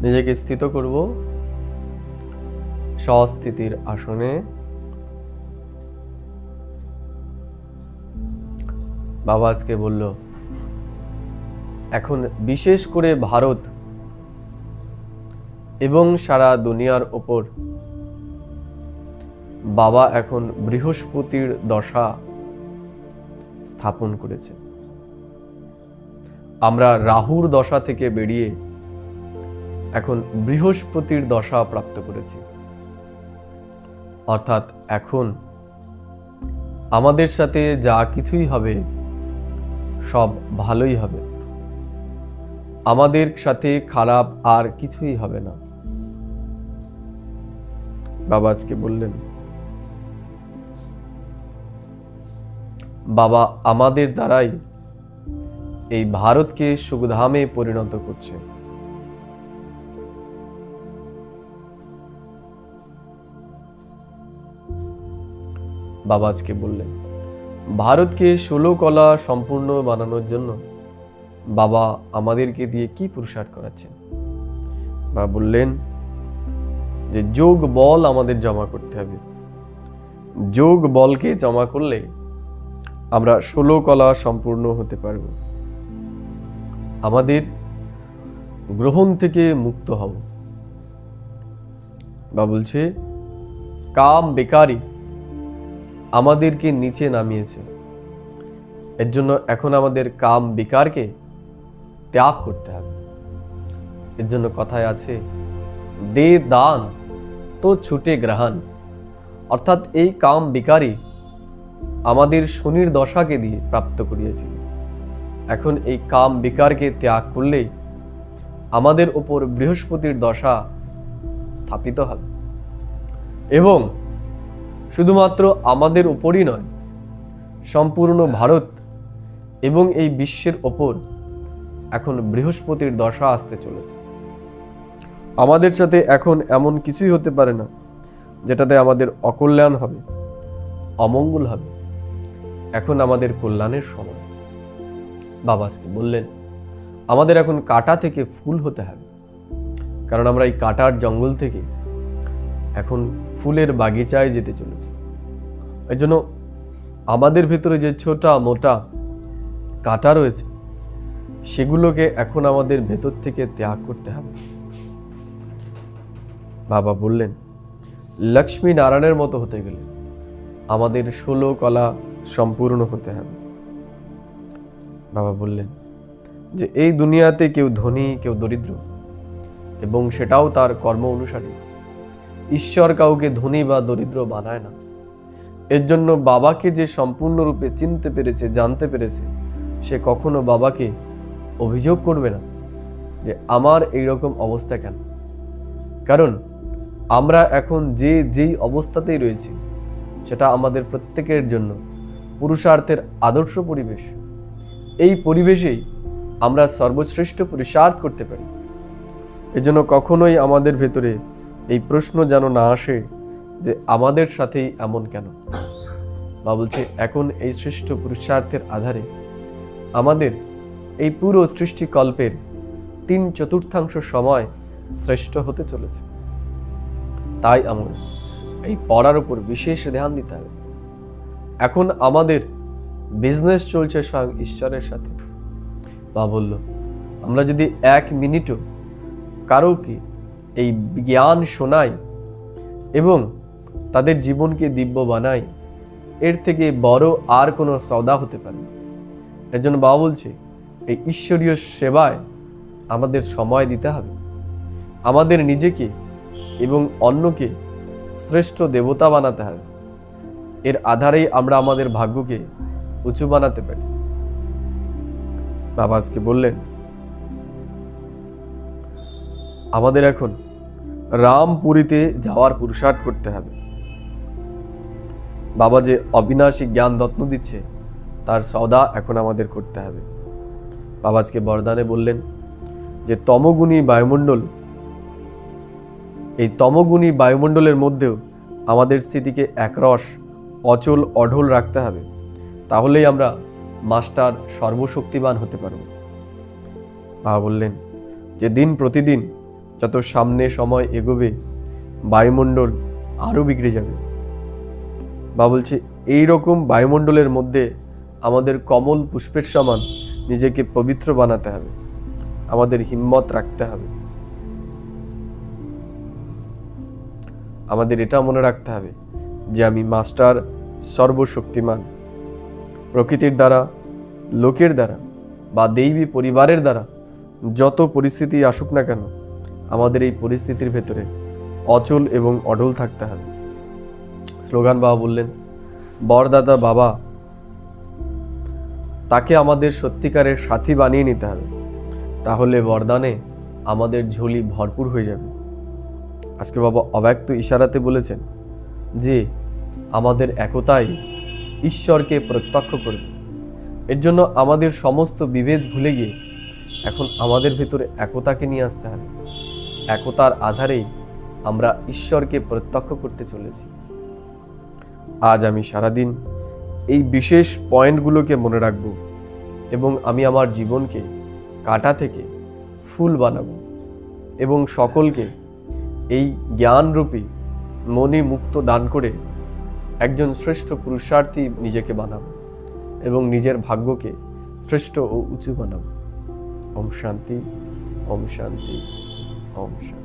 নিজেকে স্থিত করব স্বস্থিতির আসনে। বাবা আজকে বলল, এখন বিশেষ করে ভারত এবং সারা দুনিয়ার ওপর বাবা এখন বৃহস্পতির দশা স্থাপন করেছে। আমরা রাহুর দশা থেকে বেরিয়ে এখন বৃহস্পতির দশা প্রাপ্ত করেছি। অর্থাৎ এখন আমাদের সাথে যা কিছুই হবে সব ভালোই হবে, আমাদের সাথে খারাপ আর কিছুই হবে না। বাবা আজকে বললেন, বাবা আমাদের দ্বারাই এই ভারতকে সুখধামে পরিণত করছে। বাবা আজকে বললেন, ভারতকে 16 কলা সম্পূর্ণ বানানোর জন্য বাবা আমাদেরকে দিয়ে কি পুরুষার্থ করাচ্ছেন। বাবা বললেন যে যোগ বল আমাদের জমা করতে হবে। যোগ বলকে জমা করলে আমরা 16 কলা সম্পূর্ণ হতে পারব, আমাদের গ্রহণ থেকে মুক্ত হব। বা বলছে কাম বেকারি আমাদেরকে নিচে নামিয়েছে, এর জন্য এখন আমাদের কাম বিকারকে ত্যাগ করতে হবে। এর জন্য কথায় আছে, দে দান তো ছুটে গ্রহণ। অর্থাৎ এই কাম বিকারী আমাদের শনির দশাকে দিয়ে প্রাপ্ত করিয়েছিল। এখন এই কাম বিকারকে ত্যাগ করলেই আমাদের উপর বৃহস্পতির দশা স্থাপিত হবে, এবং শুধুমাত্র আমাদের উপরই নয়, সম্পূর্ণ ভারত এবং এই বিশ্বের ওপর এখন বৃহস্পতির দশা আসতে চলেছে। আমাদের সাথে এখন এমন কিছুই হতে পারে না যেটাতে আমাদের অকল্যাণ হবে, অমঙ্গল হবে। এখন আমাদের কল্যাণের সময়। বাবা আজকে বললেন, আমাদের এখন কাঁটা থেকে ফুল হতে হবে, কারণ আমরা এই কাঁটার জঙ্গল থেকে এখন ফুলের বাগিচায় যেতে চলেছি। এই জন্য আমাদের ভেতরে যে ছোটা মোটা কাঁটা রয়েছে সেগুলোকে এখন আমাদের ভেতর থেকে ত্যাগ করতে হবে। বাবা বললেন, লক্ষ্মী নারায়ণের মতো হতে গেলে আমাদের 16 কলা সম্পূর্ণ হতে হবে। বাবা বললেন যে এই দুনিয়াতে কেউ ধনী কেউ দরিদ্র, এবং সেটাও তার কর্ম অনুসারে। ঈশ্বর কাউকে ধনী বা দরিদ্র বানায় না। এর জন্য বাবাকে যে সম্পূর্ণরূপে চিনতে পেরেছে, জানতে পেরেছে, সে কখনো বাবাকে অভিযোগ করবে না যে আমার এইরকম অবস্থা কেন। কারণ আমরা এখন যেই অবস্থাতেই রয়েছি সেটা আমাদের প্রত্যেকের জন্য পুরুষার্থের আদর্শ পরিবেশ। এই পরিবেশেই আমরা সর্বশ্রেষ্ঠ পুরুষার্থ করতে পারি। এজন্য কখনোই আমাদের ভেতরে এই প্রশ্ন যেন না আসে যে আমাদের সাথেই এমন কেন। বা বলছে এখন এই শ্রেষ্ঠ পুরুষার্থের আধারে আমাদের এই পুরো সৃষ্টিকল্পের 3/4 সময় শ্রেষ্ঠ হতে চলেছে। তাই আমরা এই পড়ার উপর বিশেষ ধ্যান দিতে হবে। এখন আমাদের বিজনেস চলছে স্বয়ং ঈশ্বরের সাথে। বা বলল, আমরা যদি 1 মিনিটও কারো কি এই জ্ঞান শোনাই এবং তাদের জীবনকে দিব্য বানাই, এর থেকে বড় আর কোনো সওদা হতে পারে না। এর জন্য বাবা বলছে, এই ঈশ্বরীয় সেবায় আমাদের সময় দিতে হবে। আমাদের নিজেকে এবং অন্যকে শ্রেষ্ঠ দেবতা বানাতে হবে। এর আধারেই আমরা আমাদের ভাগ্যকে উঁচু বানাতে পারি। বাবা আজকে বললেন, আমাদের এখন রামপুরীতে যাওয়ার পুরুষার্থ করতে হবে। বাবা যে অবিনাশী জ্ঞান রত্ন দিচ্ছে তার সওদা এখন আমাদের করতে হবে। বাবা আজকে বরদানে বললেন যে তমগুণী বায়ুমণ্ডল, এই তমগুণী বায়ুমণ্ডলের মধ্যেও আমাদের স্থিতিকে একরস অচল অঢল রাখতে হবে। তাহলেই আমরা মাস্টার সর্বশক্তিমান হতে পারব। বাবা বললেন যে দিন প্রতিদিন যত সামনে সময় এগোবে বায়ুমণ্ডল আরও বিগড়ে যাবে। বা বলছে এই রকম বায়ুমণ্ডলের মধ্যে আমাদের কমল পুষ্পের সমান নিজেকে পবিত্র বানাতে হবে, আমাদের হিম্মত রাখতে হবে। আমাদের এটা মনে রাখতে হবে যে আমি মাস্টার সর্বশক্তিমান। প্রকৃতির দ্বারা, লোকের দ্বারা বা দৈবী পরিবারের দ্বারা যত পরিস্থিতি আসুক না কেন, আমাদের এই পরিস্থিতির ভেতরে অচল এবং অটল থাকতে হবে। স্লোগান বাবা বললেন, বরদাতা বাবা, তাকে আমাদের সত্যিকারের সাথী বানিয়ে নিতে হবে, তাহলে বরদানে আমাদের ঝুলি ভরপুর হয়ে যাবে। আজকে বাবা অব্যক্ত ইশারাতে বলেছেন যে আমাদের একতাই ঈশ্বরকে প্রত্যক্ষ করবে। এর জন্য আমাদের সমস্ত বিভেদ ভুলে গিয়ে এখন আমাদের ভেতরে একতাকে নিয়ে আসতে হবে। একতার আধারেই আমরা ঈশ্বরকে প্রত্যক্ষ করতে চলেছি। আজ আমি সারাদিন এই বিশেষ পয়েন্টগুলোকে মনে রাখব এবং আমি আমার জীবনকে কাঁটা থেকে ফুল বানাবো এবং সকলকে এই জ্ঞানরূপী মনি মুক্ত দান করে একজন শ্রেষ্ঠ পুরুষার্থী নিজেকে বানাবো এবং নিজের ভাগ্যকে শ্রেষ্ঠ ও উঁচু বানাবো। ওম শান্তি, ওম শান্তি, ওম শান্তি।